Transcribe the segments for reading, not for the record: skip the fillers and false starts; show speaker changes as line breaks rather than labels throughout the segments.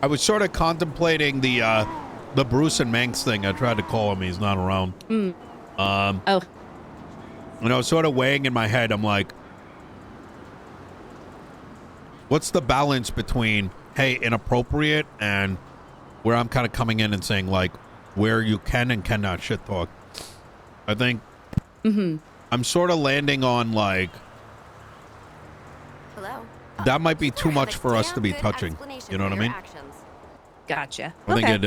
I was sort of contemplating the Bruce and Manx thing. I tried to call him. He's not around.
Oh.
And I was sort of weighing in my head. I'm like, what's the balance between, hey, inappropriate, and where I'm kind of coming in and saying, like, where you can and cannot shit talk. I think I'm sort of landing on, like, that might be too much for us to be touching. You know what I mean?
Gotcha.
I think it'd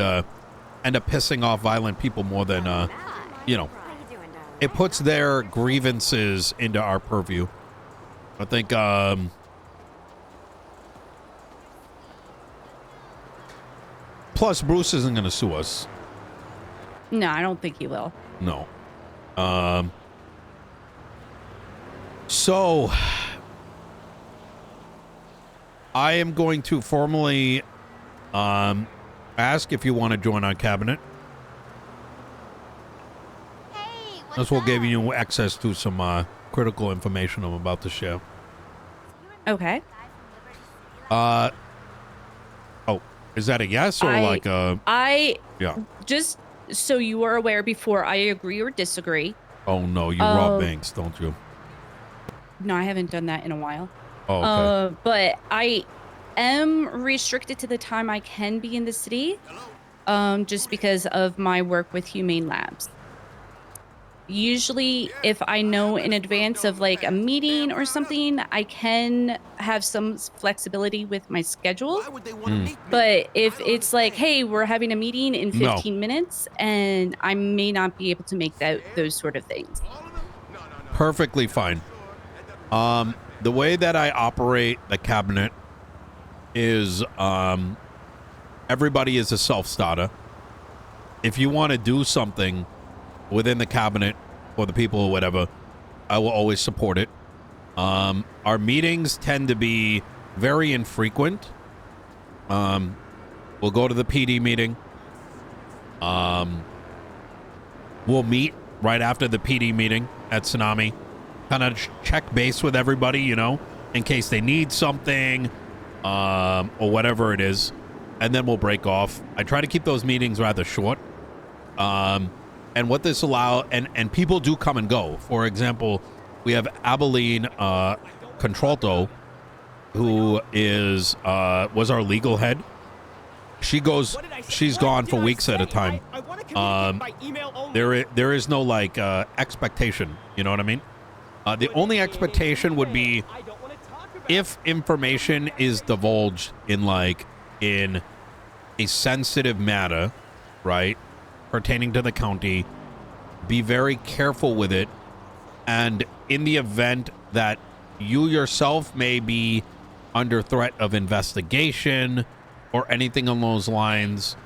end up pissing off violent people more than, you know, it puts their grievances into our purview. I think, plus Bruce isn't going to sue us.
No, I don't think he will.
No. So I am going to formally ask if you want to join our cabinet. This will give you access to some critical information I'm about to share.
Okay.
Oh, is that a yes or like a... Yeah.
Just so you are aware before I agree or disagree.
Oh, no, you rob banks, don't you?
No, I haven't done that in a while.
Oh, okay.
But I am restricted to the time I can be in the city, just because of my work with Humane Labs. Usually, if I know in advance of like a meeting or something, I can have some flexibility with my schedule. But if it's like, hey, we're having a meeting in 15 minutes, and I may not be able to make those sort of things.
Perfectly fine. The way that I operate the cabinet is everybody is a self-starter. If you want to do something within the cabinet or the people or whatever, I will always support it. Our meetings tend to be very infrequent. We'll go to the PD meeting. We'll meet right after the PD meeting at Tsunami. Kind of check base with everybody, you know, in case they need something or whatever it is. And then we'll break off. I try to keep those meetings rather short. And what this allows, and people do come and go. For example, we have Abilene Contralto, who is was our legal head. She's gone for weeks at a time. There is no like expectation. You know what I mean? The only expectation would be if information is divulged in a sensitive matter, right, pertaining to the county, be very careful with it. And in the event that you yourself may be under threat of investigation or anything along those lines,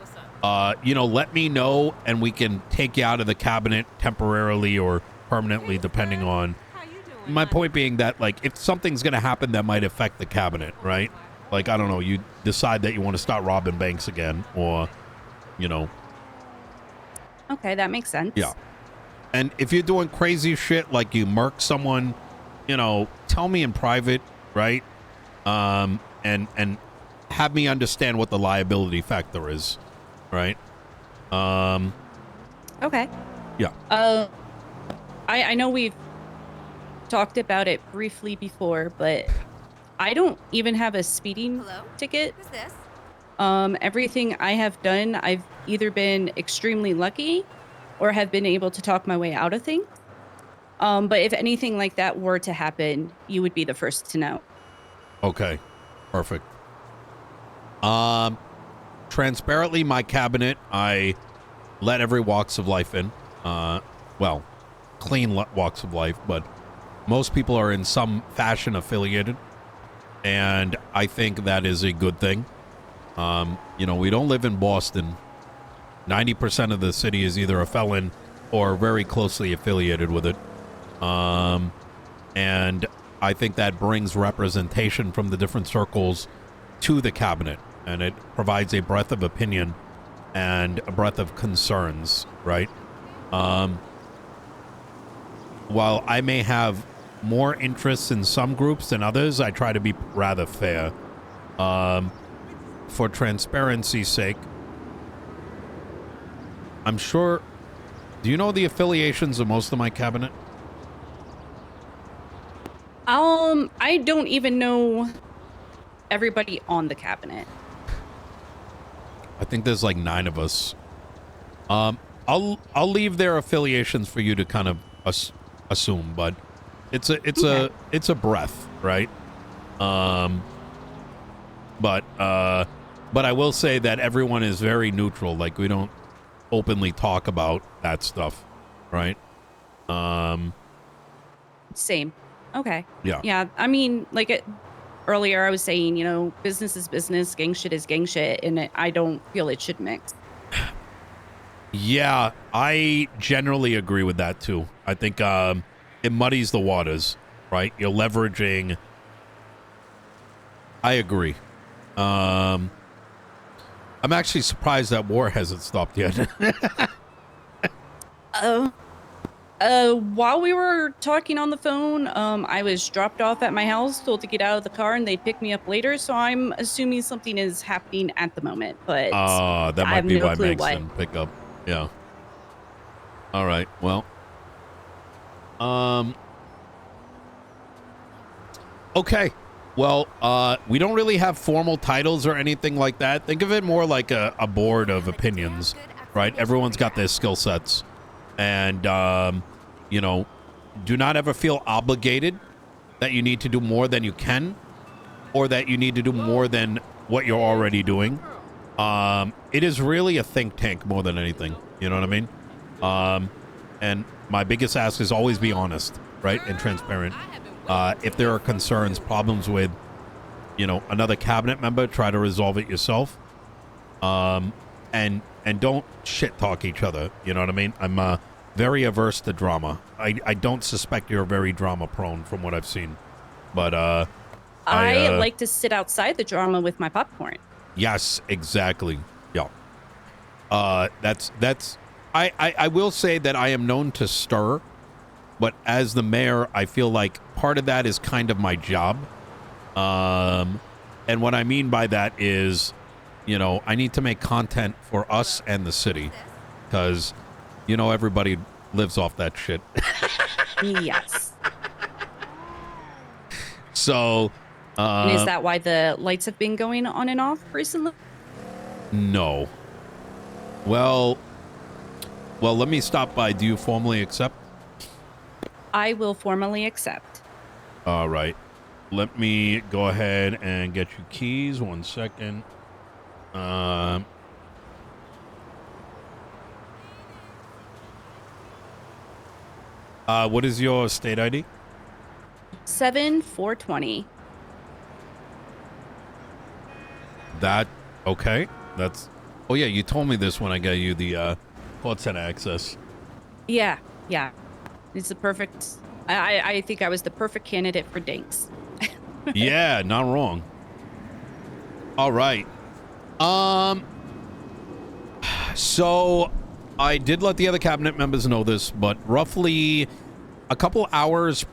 you know, let me know and we can take you out of the cabinet temporarily or permanently, depending on. My point being that, like, if something's going to happen that might affect the cabinet, right? Like, I don't know, you decide that you want to start robbing banks again, or, you know.
Okay, that makes sense.
Yeah. And if you're doing crazy shit, like you murk someone, you know, tell me in private, right? And have me understand what the liability factor is, right?
Okay.
Yeah.
I know we've talked about it briefly before, but I don't even have a speeding ticket.
Who's this?
Everything I have done, I've either been extremely lucky or have been able to talk my way out of things. But if anything like that were to happen, you would be the first to know.
Okay. Perfect. Transparently, my cabinet, I let every walks of life in. Well, clean walks of life, but most people are in some fashion affiliated. And I think that is a good thing. You know, we don't live in Boston. 90% of the city is either a felon or very closely affiliated with it. And I think that brings representation from the different circles to the cabinet. And it provides a breadth of opinion and a breadth of concerns, right? While I may have more interests in some groups than others, I try to be rather fair. for transparency's sake, I'm sure. Do you know the affiliations of most of my cabinet?
I don't even know everybody on the cabinet.
I think there's like 9 of us. I'll leave their affiliations for you to kind of assume, but it's a breath, right? But I will say that everyone is very neutral. Like, we don't openly talk about that stuff, right?
Same. Okay.
Yeah.
Yeah. I mean, like earlier I was saying, you know, business is business, gang shit is gang shit, and I don't feel it should mix.
Yeah, I generally agree with that too. I think it muddies the waters, right? You're leveraging. I agree. I'm actually surprised that war hasn't stopped yet.
While we were talking on the phone, I was dropped off at my house, told to get out of the car, and they'd pick me up later. So I'm assuming something is happening at the moment, but
that
I
might
have
be
no
why
clue
Manx
what.
didn't pick up. Yeah. All right. Well. Okay. Well, we don't really have formal titles or anything like that. Think of it more like a board of opinions, right? Everyone's got their skill sets. And, you know, do not ever feel obligated that you need to do more than you can or that you need to do more than what you're already doing. It is really a think tank more than anything. You know what I mean? And my biggest ask is always be honest, right? And transparent. If there are concerns, problems with, you know, another cabinet member, try to resolve it yourself. And don't shit talk each other. You know what I mean? I'm very averse to drama. I don't suspect you're very drama prone from what I've seen. But
I like to sit outside the drama with my popcorn.
Yes, exactly. Yeah. That's I will say that I am known to stir, but as the mayor, I feel like part of that is kind of my job. And what I mean by that is, you know, I need to make content for us and the city because, you know, everybody lives off that shit.
Yes.
So,
and is that why the lights have been going on and off recently?
No. Well, let me stop by. Do you formally accept?
I will formally accept.
All right. Let me go ahead and get you keys. 1 second. What is your state ID?
7420.
That okay? That's. Oh yeah, you told me this when I got you the court center access.
Yeah. It's the perfect. I think I was the perfect candidate for dinks.
Yeah, not wrong. All right. So I did let the other cabinet members know this, but roughly a couple hours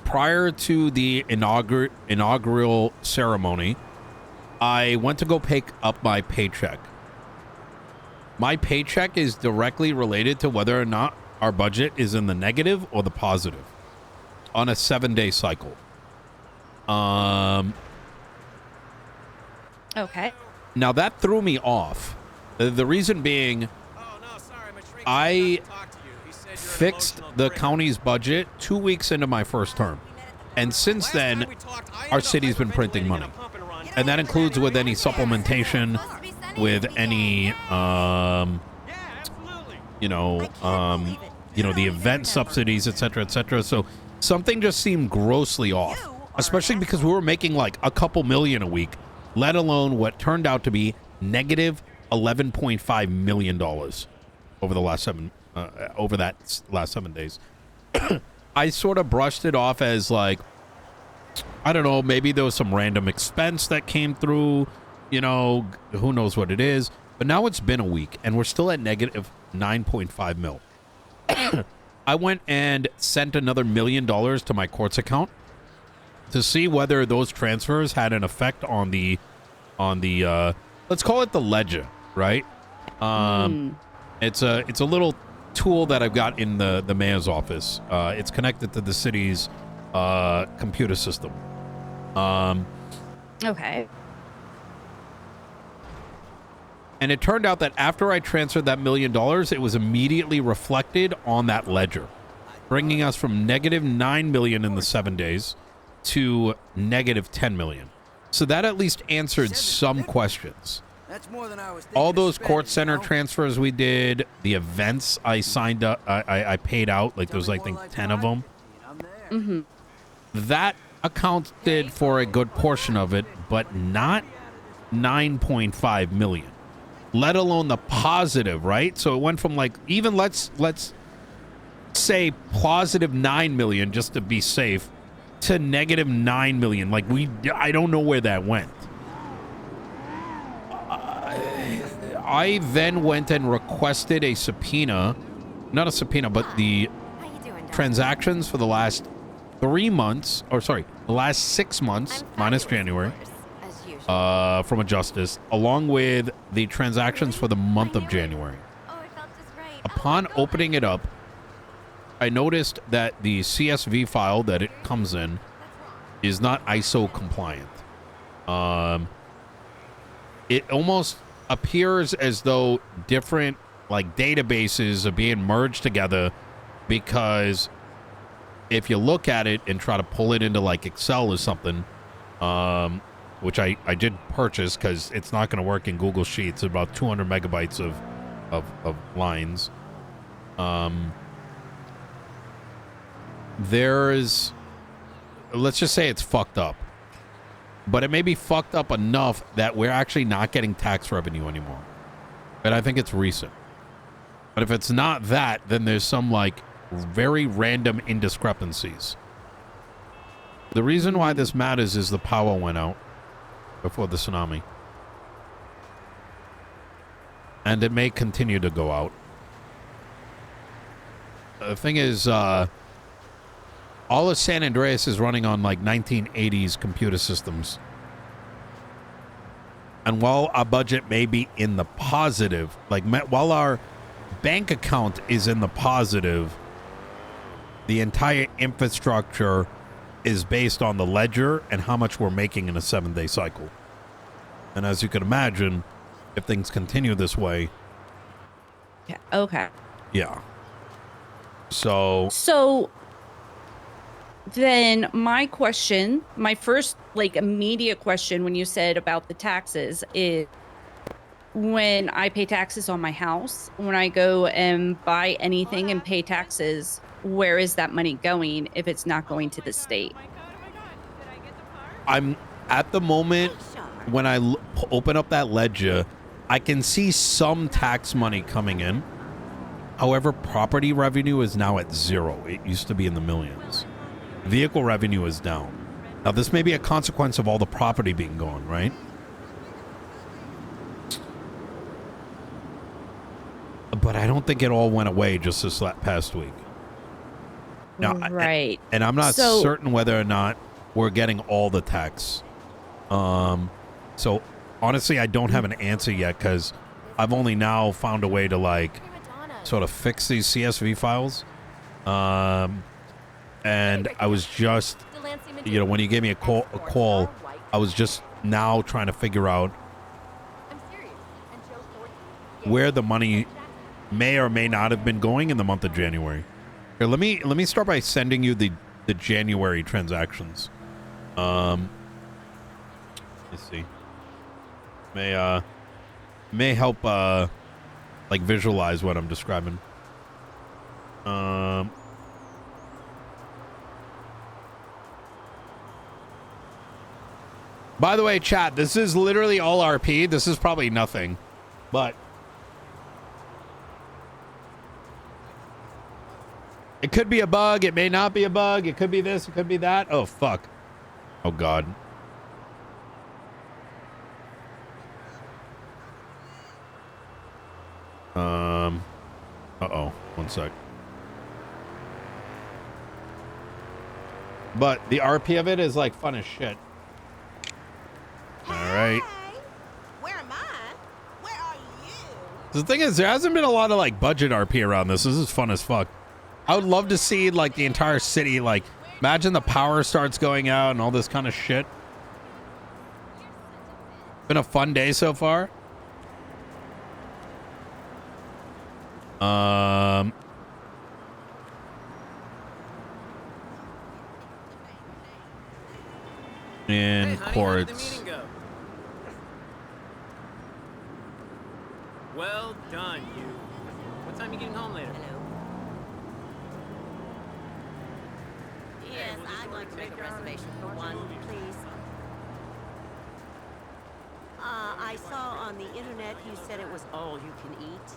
prior to the inaugural ceremony, I went to go pick up my paycheck. My paycheck is directly related to whether or not our budget is in the negative or the positive on a 7-day cycle.
Okay.
Now that threw me off. The reason being, I fixed the county's budget 2 weeks into my first term. And since then, our city's been printing money. And that includes with any supplementation, with any, the event subsidies, et cetera, So something just seemed grossly off, especially because we were making like a couple million a week, let alone what turned out to be negative $11.5 million over the last last 7 days. I sort of brushed it off as like, I don't know, maybe there was some random expense that came through, you know, who knows what it is. But now it's been a week and we're still at negative 9.5 mil. I went and sent another $1 million to my courts account to see whether those transfers had an effect on the let's call it the ledger, right? It's a little tool that I've got in the mayor's office. It's connected to the city's computer system.
Okay.
And it turned out that after I transferred that $1 million, it was immediately reflected on that ledger, bringing us from negative 9 million in the 7 days to negative 10 million. So that at least answered some questions.
That's more than I was
All those court center transfers we did, the events I signed up, I paid out, like there's, I think, 10 of them. That accounted for a good portion of it, but not 9.5 million. Let alone the positive, right? So it went from like, even let's say positive 9 million just to be safe, to negative 9 million. Like I don't know where that went. I then went and requested a subpoena, not a subpoena, but the transactions for the last 3 months, or sorry, the last 6 months, minus January, from a justice, along with the transactions for the month of January. Upon opening it up, I noticed that the CSV file that it comes in is not ISO compliant. It almost appears as though different like databases are being merged together, because if you look at it and try to pull it into like Excel or something, which I did purchase because it's not going to work in Google Sheets, about 200 megabytes of lines. There's, let's just say it's fucked up, but it may be fucked up enough that we're actually not getting tax revenue anymore. And I think it's recent. But if it's not that, then there's some like very random indiscrepancies. The reason why this matters is the power went out before the tsunami. And it may continue to go out. The thing is, all of San Andreas is running on like 1980s computer systems. And while our budget may be in the positive, like while our bank account is in the positive, the entire infrastructure is based on the ledger and how much we're making in a 7-day cycle. And as you can imagine, if things continue this way.
Yeah. Okay.
Yeah. So
then my question, my first like immediate question when you said about the taxes is, when I pay taxes on my house, when I go and buy anything and pay taxes, where is that money going if it's not going to the state?
I'm at the moment, when I open up that ledger, I can see some tax money coming in. However, property revenue is now at 0. It used to be in the millions. Vehicle revenue is down. Now, this may be a consequence of all the property being gone, right? But I don't think it all went away just this past week. Now,
right.
And I'm not certain whether or not we're getting all the tax. So honestly, I don't have an answer yet, because I've only now found a way to like sort of fix these CSV files. And I was just, you know, when you gave me a call, I was just now trying to figure out where the money may or may not have been going in the month of January. Here, let me start by sending you the January transactions. Let's see. May help like visualize what I'm describing. By the way, chat, this is literally all RP. This is probably nothing, but it could be a bug. It may not be a bug. It could be this. It could be that. Oh, fuck. Oh, God. Uh-oh. One sec. But the RP of it is like fun as shit. All right.
Where am I?
The thing is, there hasn't been a lot of like budget RP around this. This is fun as fuck. I would love to see like the entire city, like imagine the power starts going out and all this kind of shit. Been a fun day so far. In courts.
Well done, you. What time are you getting home later?
Yes, I'd like to make a reservation for one, please. I saw on the internet you said it was all you can eat.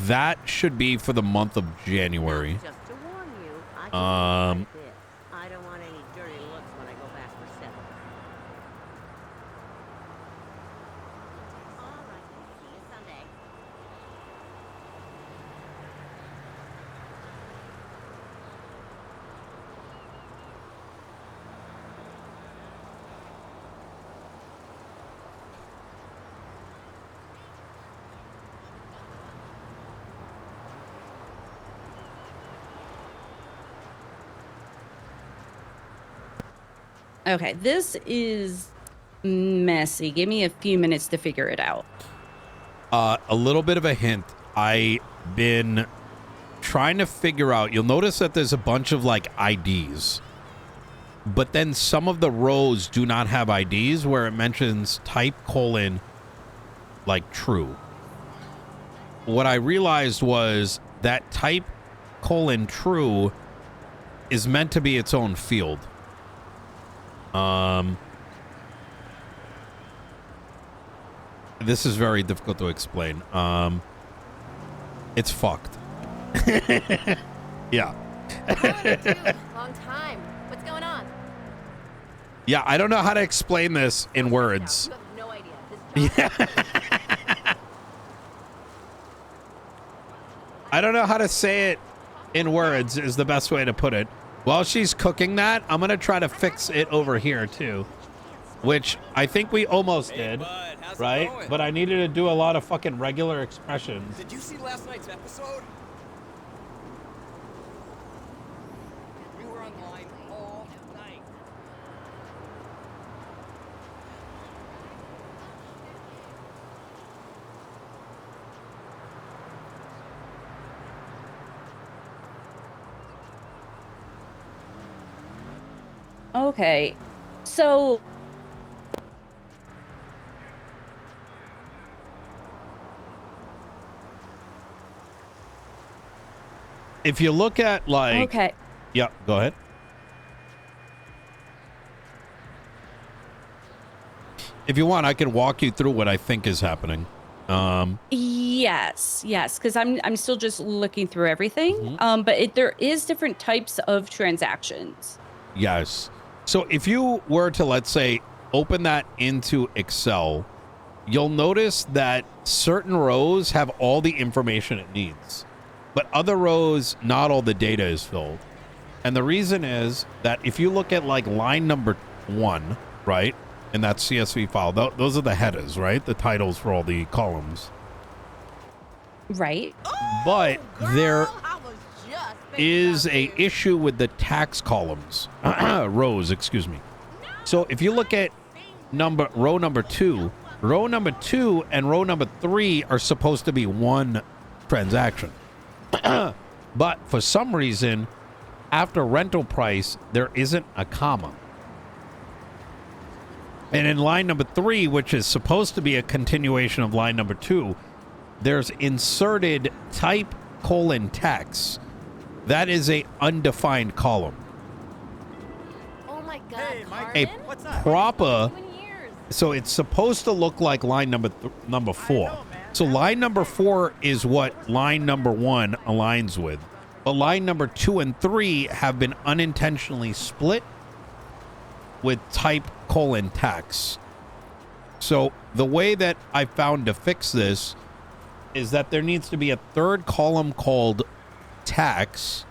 That should be for the month of January.
Just to warn you, I can eat quite a bit. I don't want any dirty looks when I go back for supper. All right, see you Sunday.
Okay, this is messy. Give me a few minutes to figure it out.
A little bit of a hint. I've been trying to figure out. You'll notice that there's a bunch of like IDs, but then some of the rows do not have IDs where it mentions type : like true. What I realized was that type : true is meant to be its own field. This is very difficult to explain. It's fucked. Yeah.
Dude, long time. What's going on?
Yeah, I don't know how to explain this in words.
You have no idea. This
Yeah. I don't know how to say it in words is the best way to put it. While she's cooking that, I'm going to try to fix it over here too, which I think we almost did, right? But I needed to do a lot of fucking regular expressions.
Did you see last night's episode? We were online all night.
Okay, so
if you look at like,
okay,
yeah, go ahead. If you want, I can walk you through what I think is happening.
yes, because I'm still just looking through everything. But there is different types of transactions.
Yes. So if you were to, let's say, open that into Excel, you'll notice that certain rows have all the information it needs, but other rows, not all the data is filled. And the reason is that if you look at like line number 1, right, in that CSV file, those are the headers, right? The titles for all the columns.
Right.
But there
I was just
is a issue with the tax columns, rows, excuse me. So if you look at row number 2 and row number 3 are supposed to be one transaction. But for some reason, after rental price, there isn't a comma. And in line number 3, which is supposed to be a continuation of line number 2, there's inserted type : tax. That is a undefined column.
Oh my god,
Hey, Mike.
Carmen?
What's up?
Proper,
It's been years.
so it's supposed to look like line number 4. So line number 4 is what line number 1 aligns with. But line number 2 and 3 have been unintentionally split with type : tax. So the way that I found to fix this is that there needs to be a third column called tax.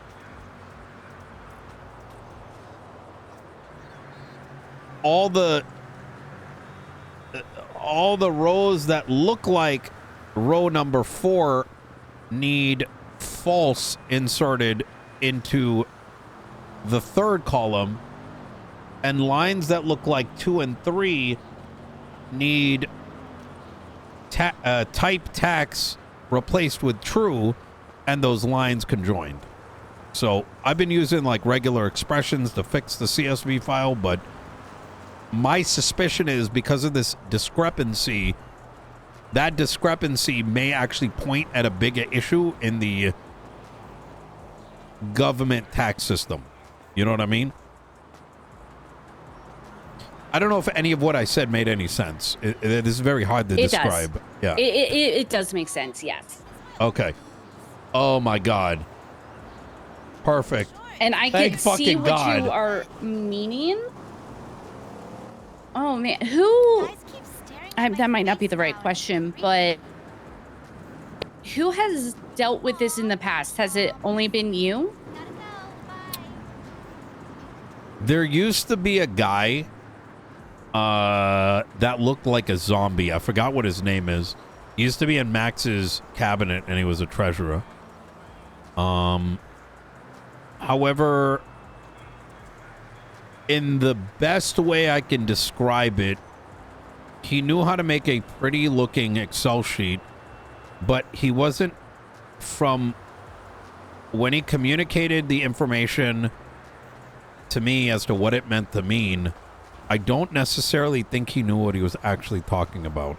All the rows that look like row number 4 need false inserted into the 3rd column, and lines that look like 2 and 3 need type tax replaced with true, and those lines conjoined. So I've been using like regular expressions to fix the CSV file, but my suspicion is because of this discrepancy, that discrepancy may actually point at a bigger issue in the government tax system. You know what I mean? I don't know if any of what I said made any sense. It is very hard to describe.
Does.
Yeah.
It does make sense, yes.
Okay. Oh my God. Perfect.
And I
Thank
can see
fucking
what
God.
you are meaning. Oh man, who?
Guys keep staring
That might not be the right question, but who has dealt with this in the past? Has it only been you?
Gotta go. Bye.
There used to be a guy that looked like a zombie. I forgot what his name is. He used to be in Max's cabinet and he was a treasurer. However, in the best way I can describe it, he knew how to make a pretty looking Excel sheet, but he wasn't from when he communicated the information to me as to what it meant to mean. I don't necessarily think he knew what he was actually talking about.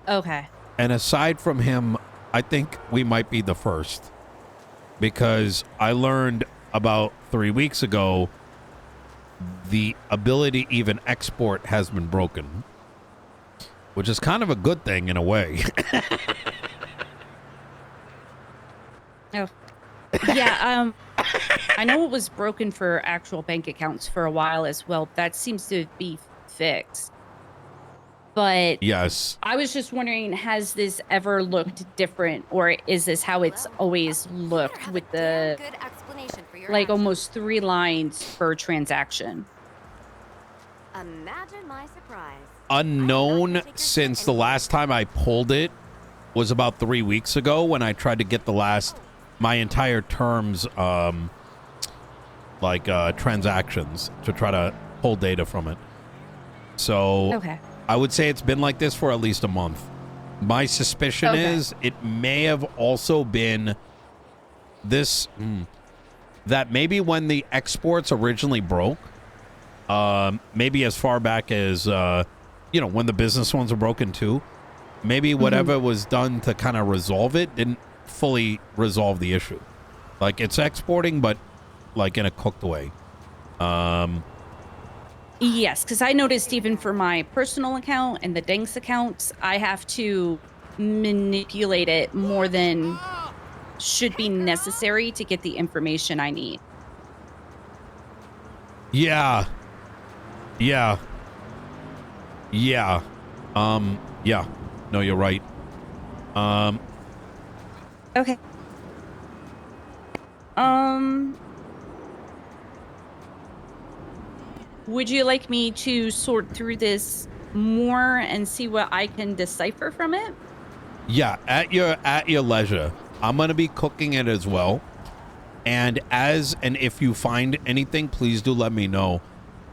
Okay.
And aside from him, I think we might be the first, because I learned about 3 weeks ago the ability to even export has been broken, which is kind of a good thing in a way.
Oh. Yeah, I know it was broken for actual bank accounts for a while as well. That seems to be fixed. But
Yes.
I was just wondering, has this ever looked different, or is this how it's always looked with the,
Good explanation for your
like,
actions.
almost 3 lines per transaction?
Imagine my surprise.
Unknown since the last time I pulled it was about 3 weeks ago when I tried to get my entire terms transactions to try to pull data from it. So
Okay.
I would say it's been like this for at least a month. My suspicion is it may have also been this, that maybe when the exports originally broke, maybe as far back as, when the business ones were broken too, maybe whatever was done to kind of resolve it didn't fully resolve the issue. Like, it's exporting, but like in a cooked way.
Yes, because I noticed even for my personal account and the Dinks accounts, I have to manipulate it more than should be necessary to get the information I need.
Yeah. Yeah. Yeah. Yeah. No, you're right.
Okay. Would you like me to sort through this more and see what I can decipher from it?
Yeah, at your leisure. I'm gonna be cooking it as well. And if you find anything, please do let me know.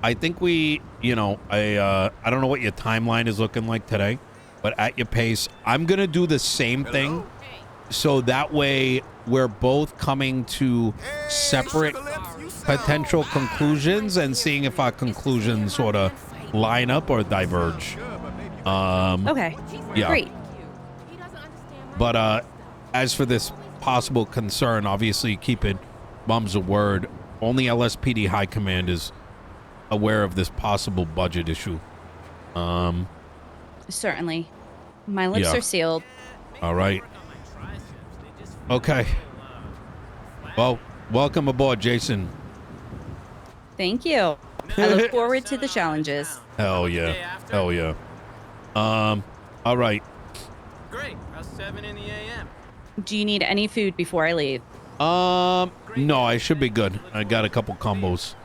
I think I don't know what your timeline is looking like today, but at your pace, I'm gonna do the same thing. So that way we're both coming to separate potential conclusions and seeing if our conclusions sort of line up or diverge.
Okay.
Yeah.
Great.
But as for this possible concern, obviously keep it mum's a word. Only LSPD High Command is aware of this possible budget issue.
Certainly. My lips
Yeah.
are sealed.
All right. Okay. Well, welcome aboard, Jaycn.
Thank you. I look forward to the challenges.
Hell yeah. Hell yeah. All right.
Great. How's 7 in the a.m.?
Do you need any food before I leave?
No, I should be good. I got a couple combos.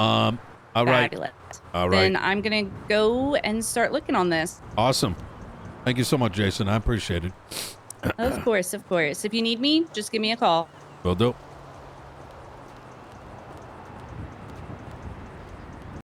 All right.
Fabulous.
All right.
Then I'm going to go and start looking on this.
Awesome. Thank you so much, Jaycn. I appreciate it.
Of course, of course. If you need me, just give me a call.
Will do.